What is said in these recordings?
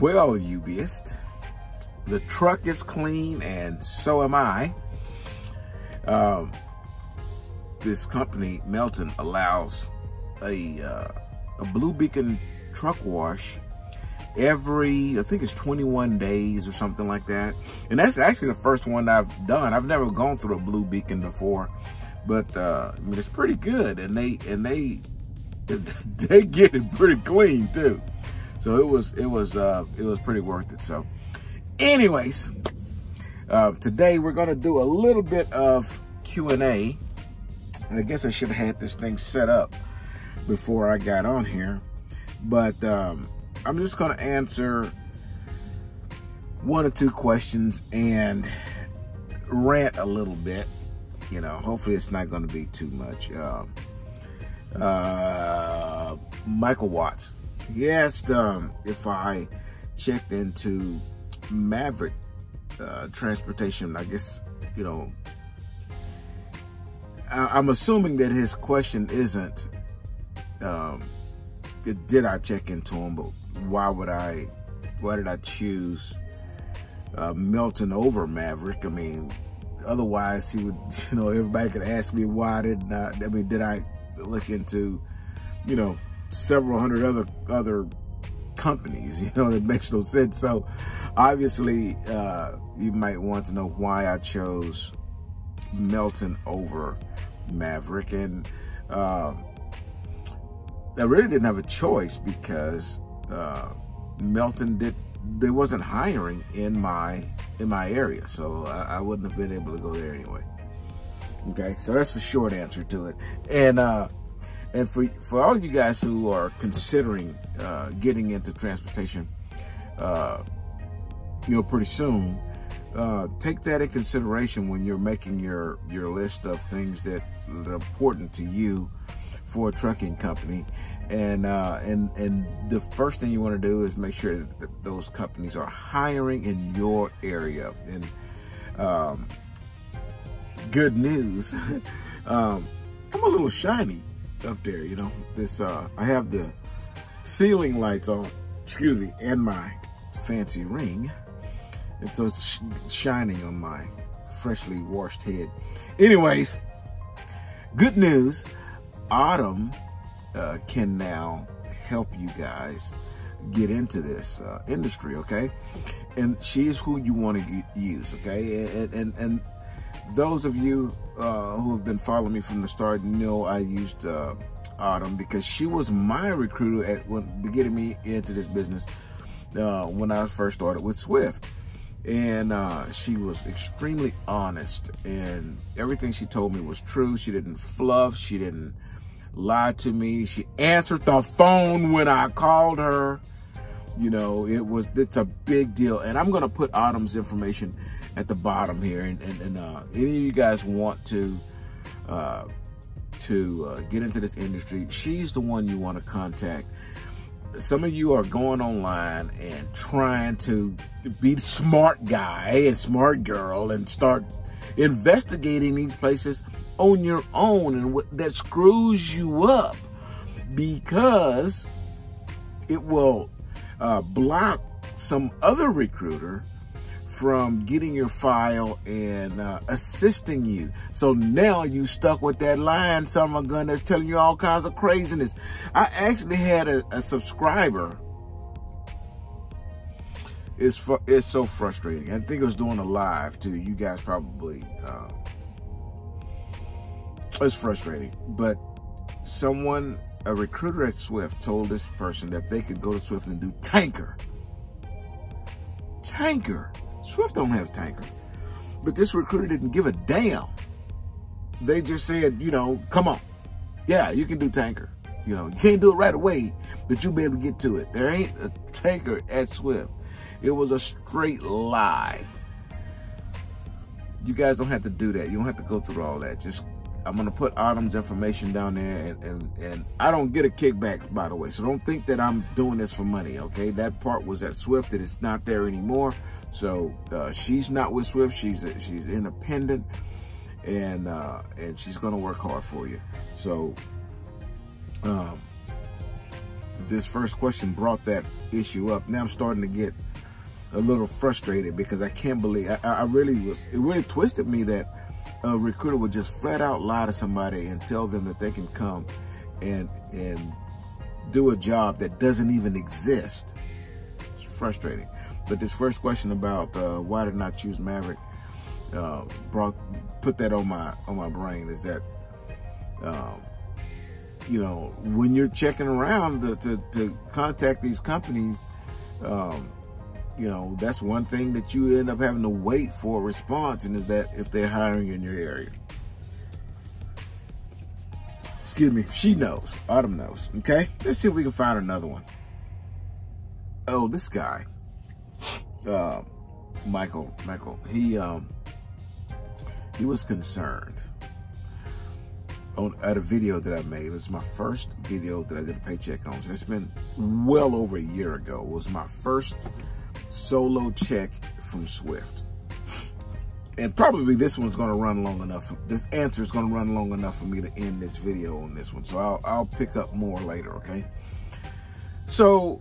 Well, Ubiest, the truck is clean and so am I. This company, Melton, allows a blue beacon truck wash every, I think it's 21 days or something like that. And that's actually the first one I've done. I've never gone through a blue beacon before, but I mean, it's pretty good, and they get it pretty clean too. So it was pretty worth it. So anyways, today we're gonna do a little bit of Q&A. And I guess I should have had this thing set up before I got on here, but I'm just gonna answer one or two questions and rant a little bit. You know, hopefully it's not gonna be too much. Michael Watts, he asked if I checked into Maverick transportation. I guess, you know, I'm assuming that his question isn't, did I check into him, but why did I choose Melton over Maverick? I mean, otherwise he would, you know, everybody could ask me why did I look into, you know, several hundred other companies, you know, that makes no sense. So obviously you might want to know why I chose Melton over Maverick. And I really didn't have a choice because Melton they wasn't hiring in my area, so I wouldn't have been able to go there anyway. Okay, so that's the short answer to it. And for all you guys who are considering getting into transportation, you know, pretty soon, take that in consideration when you're making your list of things that are important to you for a trucking company. And the first thing you want to do is make sure that those companies are hiring in your area. And good news, I'm a little shiny up there, you know. This I have the ceiling lights on, excuse me, and my fancy ring, and so it's shining on my freshly washed head. Anyways, good news, Autumn can now help you guys get into this industry, okay? And she's who you want to use, okay? And those of you who have been following me from the start know I used Autumn because she was my recruiter when getting me into this business when I first started with Swift. And she was extremely honest, and everything she told me was true. She didn't fluff, she didn't lie to me. She answered the phone when I called her. You know, it's a big deal. And I'm gonna put Autumn's information at the bottom here, and any of you guys want to get into this industry, she's the one you want to contact. Some of you are going online and trying to be the smart guy and smart girl and start investigating these places on your own, and that screws you up because it will block some other recruiter from getting your file and assisting you. So now you stuck with that line, son of a gun, that's telling you all kinds of craziness. I actually had a subscriber. It's so frustrating. I think it was doing a live too. You guys probably, it's frustrating. But a recruiter at Swift told this person that they could go to Swift and do tanker. Swift don't have tanker. But this recruiter didn't give a damn. They just said, you know, come on. Yeah, you can do tanker. You know, you can't do it right away, but you'll be able to get to it. There ain't a tanker at Swift. It was a straight lie. You guys don't have to do that. You don't have to go through all that. Just, I'm gonna put Autumn's information down there, and I don't get a kickback, by the way. So don't think that I'm doing this for money, okay? That part was at Swift. It is not there anymore. So she's not with Swift. She's independent, and she's gonna work hard for you. So this first question brought that issue up. Now I'm starting to get a little frustrated because I can't believe, it really twisted me that a recruiter would just flat out lie to somebody and tell them that they can come and do a job that doesn't even exist. It's frustrating. But this first question about why did not choose Maverick put that on my brain, is that you know, when you're checking around to contact these companies, you know, that's one thing that you end up having to wait for a response, and is that if they're hiring in your area. Excuse me, she knows, Autumn knows. Okay, let's see if we can find another one. Oh, this guy, Michael, he was concerned at a video that I made. It was my first video that I did a paycheck on. So it's been well over a year ago. It was my first solo check from Swift. And probably this one's gonna run long enough. This answer is gonna run long enough for me to end this video on this one. So I'll pick up more later, okay? So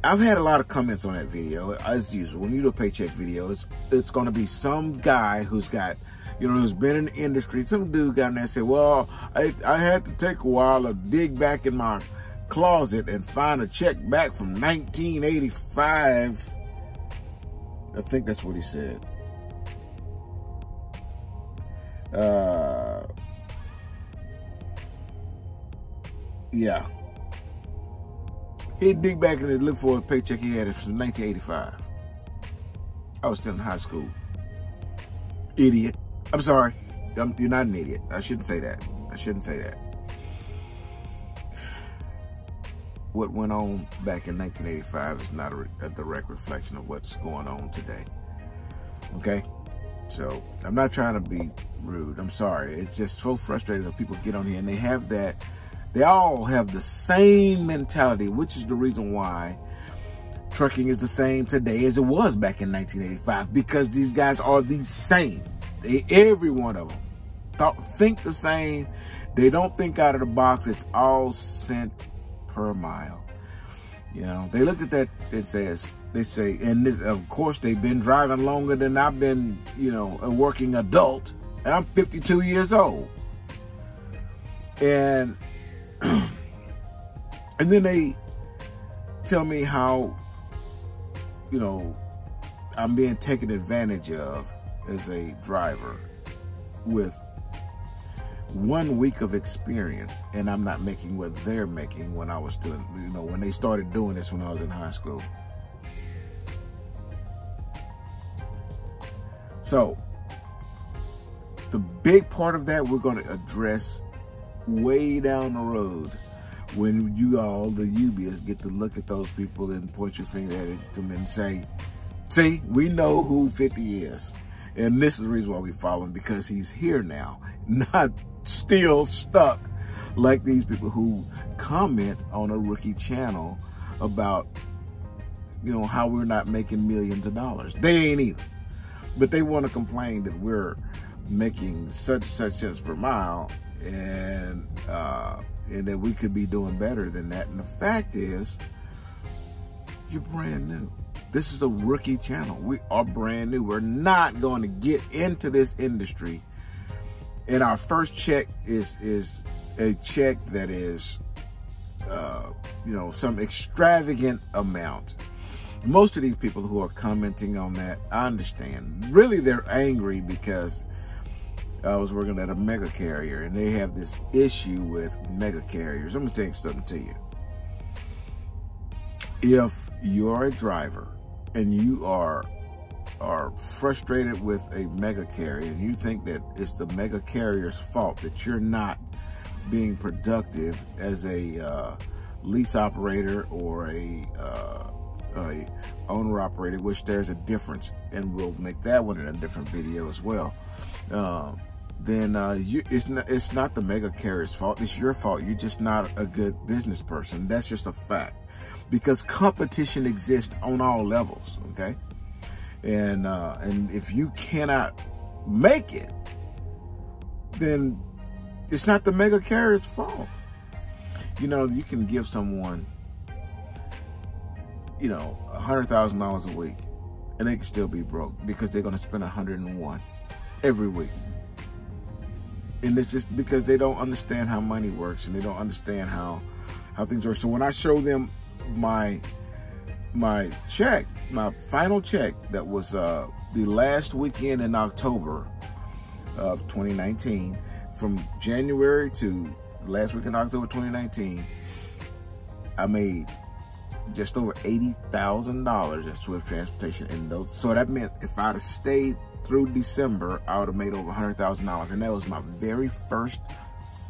I've had a lot of comments on that video. As usual, when you do a paycheck video, it's gonna be some guy who's got, you know, who's been in the industry. Some dude got in there and said, well, I had to take a while to dig back in my closet and find a check back from 1985. I think that's what he said. Yeah. He'd dig back and look for a paycheck he had from 1985. I was still in high school. Idiot. I'm sorry. You're not an idiot. I shouldn't say that. I shouldn't say that. What went on back in 1985 is not a direct reflection of what's going on today. Okay? So, I'm not trying to be rude. I'm sorry. It's just so frustrating that people get on here and they have that. They all have the same mentality, which is the reason why trucking is the same today as it was back in 1985, because these guys are the same. Every one of them think the same. They don't think out of the box. It's all cent per mile. You know, they look at that, it says, they say, and this, of course, they've been driving longer than I've been, you know, a working adult, and I'm 52 years old. And and then they tell me how, you know, I'm being taken advantage of as a driver with 1 week of experience, and I'm not making what they're making when I was still, you know, when they started doing this when I was in high school. So the big part of that we're going to address way down the road, when you all, the UBS, get to look at those people and point your finger at them and say, see, we know who 50 is. And this is the reason why we follow him, because he's here now, not still stuck like these people who comment on a rookie channel about, you know, how we're not making millions of dollars. They ain't either. But they want to complain that we're making such cents per mile, and that we could be doing better than that. And the fact is, you're brand new. This is a rookie channel. We are brand new. We're not going to get into this industry. And our first check is a check that is, you know, some extravagant amount. Most of these people who are commenting on that, I understand. Really, they're angry because I was working at a mega carrier, and they have this issue with mega carriers. I'm going to tell you something to you. If you're a driver and you are frustrated with a mega carrier, and you think that it's the mega carrier's fault that you're not being productive as a lease operator or a owner operator, which there's a difference, and we'll make that one in a different video as well, then it's not the mega carrier's fault. It's your fault. You're just not a good business person. That's just a fact, because competition exists on all levels. Okay, and if you cannot make it, then it's not the mega carrier's fault. You know, you can give someone you know, $100,000 a week, and they can still be broke because they're going to spend 101 every week. And it's just because they don't understand how money works, and they don't understand how things are. So when I show them my check, my final check, that was the last weekend in October of 2019, from January to last week in October 2019, I made just over $80,000 at Swift Transportation in those. So that meant if I'd have stayed through December, I would have made over $100,000. And that was my very first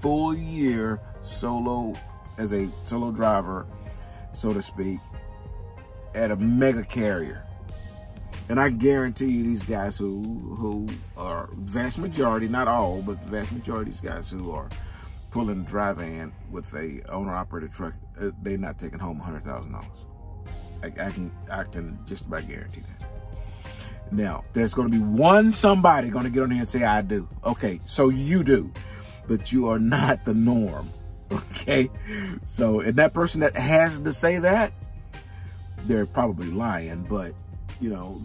full year as a solo driver, so to speak, at a mega carrier. And I guarantee you, these guys who are, vast majority, not all, but the vast majority of these guys who are pulling a dry van with a owner-operated truck, they're not taking home $100,000. I can just about guarantee that. Now, there's going to be somebody going to get on here and say, I do. Okay, so you do, but you are not the norm. Okay, so, and that person that has to say that, they're probably lying, but you know,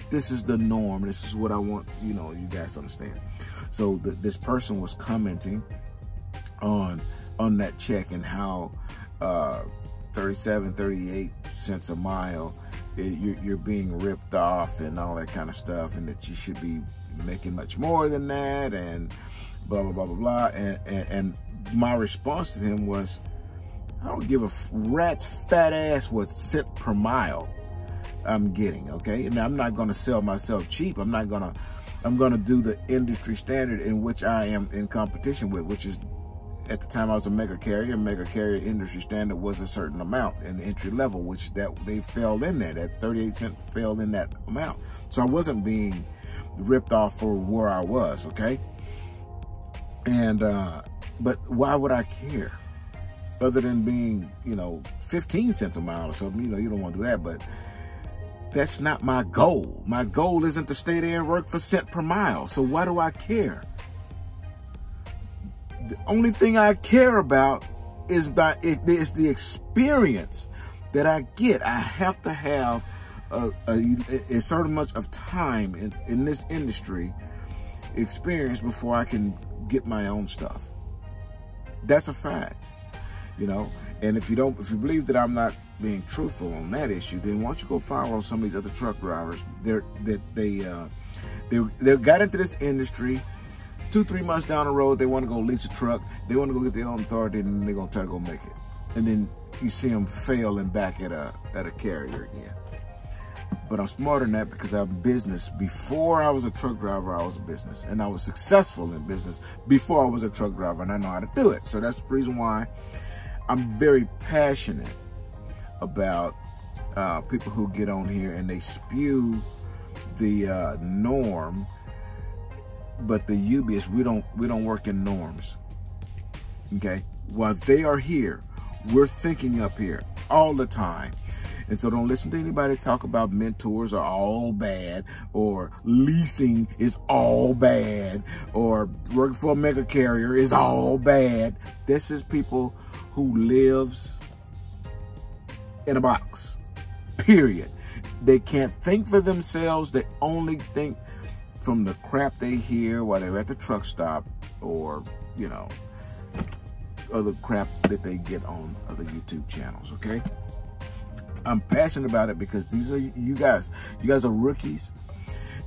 this is the norm. This is what I want, you know, you guys to understand. So this person was commenting on that check and how 37, 38 cents a mile, you're being ripped off and all that kind of stuff, and that you should be making much more than that, and blah, blah, blah, blah, blah. And my response to him was, I don't give a rat's fat ass what cent per mile I'm getting, okay? And I'm not gonna sell myself cheap. I'm gonna do the industry standard in which I am in competition with, which is, at the time I was a mega carrier. Mega carrier industry standard was a certain amount in the entry level, which that they fell in there. That 38 cents fell in that amount. So I wasn't being ripped off for where I was, okay? And but why would I care? Other than being, you know, 15 cents a mile or something, you know, you don't want to do that, but that's not my goal. My goal isn't to stay there and work for cent per mile. So why do I care? The only thing I care about is the experience that I get. I have to have a certain much of time in this industry experience before I can get my own stuff. That's a fact, you know. And if you believe that I'm not being truthful on that issue, then why don't you go follow some of these other truck drivers? They got into this industry. 2-3 months down the road, they want to go lease a truck. They want to go get their own authority, and then they're gonna try to go make it. And then you see them fail and back at a carrier again. But I'm smarter than that because I'm business. Before I was a truck driver, I was a business, and I was successful in business before I was a truck driver, and I know how to do it. So that's the reason why I'm very passionate about people who get on here and they spew the norm. But the UBS, we don't work in norms, okay? While they are here, we're thinking up here all the time. And so don't listen to anybody talk about mentors are all bad, or leasing is all bad, or working for a mega carrier is all bad. This is people who lives in a box, period. They can't think for themselves. They only think from the crap they hear while they're at the truck stop, or, you know, other crap that they get on other YouTube channels, okay? I'm passionate about it because these are you guys are rookies,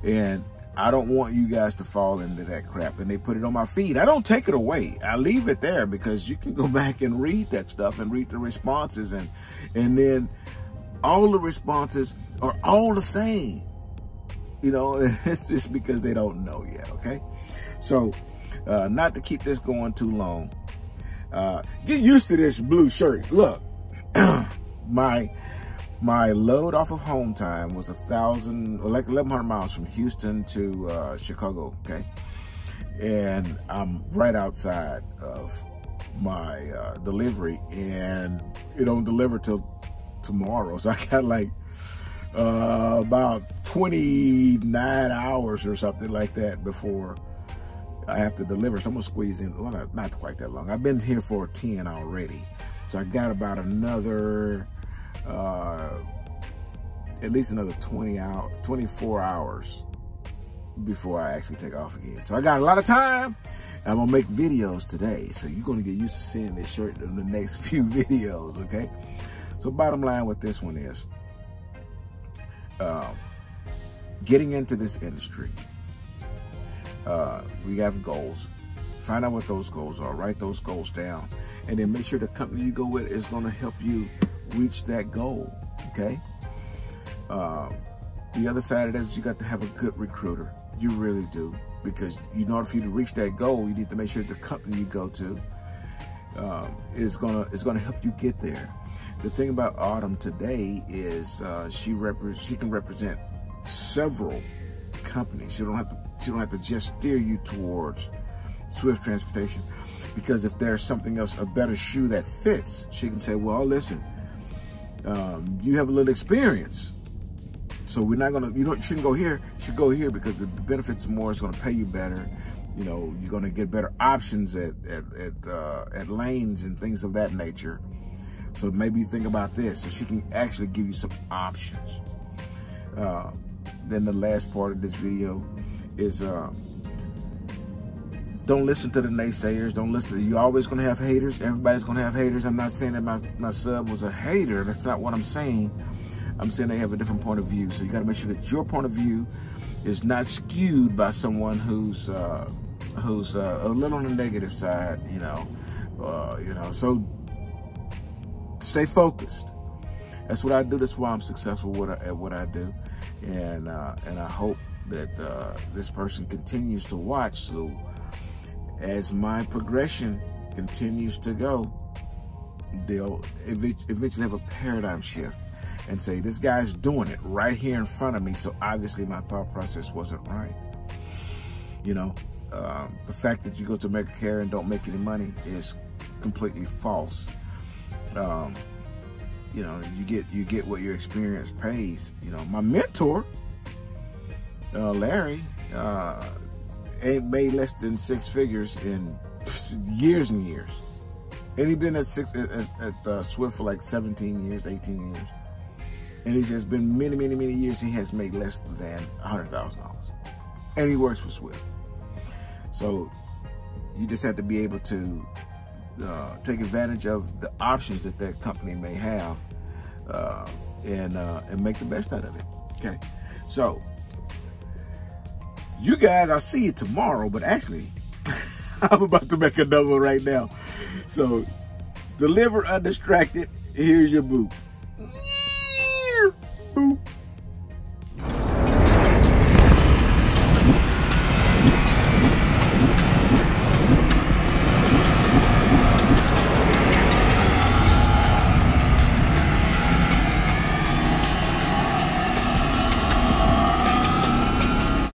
and I don't want you guys to fall into that crap. And they put it on my feed. I don't take it away. I leave it there because you can go back and read that stuff and read the responses, and then all the responses are all the same. You know, it's just because they don't know yet, okay? So, not to keep this going too long, get used to this blue shirt. Look, my load off of home time was 1,100 miles from Houston to Chicago, okay? And I'm right outside of my delivery, and it don't deliver till tomorrow. So I got like about 29 hours or something like that before I have to deliver. So I'm gonna squeeze in, well, not quite that long. I've been here for 10 already. So I got about another at least another 24 hours before I actually take off again. So I got a lot of time. I'm gonna make videos today, so you're gonna get used to seeing this shirt in the next few videos, okay? So bottom line with this one is, getting into this industry, we have goals. Find out what those goals are, write those goals down, and then make sure the company you go with is gonna help you reach that goal, okay? The other side of that is you got to have a good recruiter. You really do. Because in order for you to reach that goal, you need to make sure the company you go to is gonna help you get there. The thing about Autumn today is she can represent several companies. She don't have to just steer you towards Swift Transportation, because if there's something else, a better shoe that fits, she can say, well, listen, you have a little experience. So we're not gonna, you shouldn't go here, you should go here because the benefits are more, it's gonna pay you better. You know, you're gonna get better options at lanes and things of that nature. So maybe you think about this. So she can actually give you some options. Then the last part of this video is don't listen to the naysayers. Don't listen to, you're always gonna have haters. Everybody's gonna have haters. I'm not saying that my sub was a hater. That's not what I'm saying. I'm saying they have a different point of view. So you got to make sure that your point of view is not skewed by someone who's a little on the negative side, you know. So stay focused. That's what I do. That's why I'm successful at what I do, and I hope that this person continues to watch. So as my progression continues to go, they'll eventually have a paradigm shift and say, this guy's doing it right here in front of me, so obviously my thought process wasn't right. You know, the fact that you go to make a care and don't make any money is completely false. You know, you get what your experience pays. You know, my mentor, Larry, ain't made less than 6 figures in years and years. And he's been at Swift for like 17 years, 18 years. And it's just been many, many, many years he has made less than $100,000. And he works for Swift. So you just have to be able to take advantage of the options that that company may have and make the best out of it. Okay. So you guys, I'll see you tomorrow, but actually I'm about to make another one right now. So deliver undistracted. Here's your boot. Boop.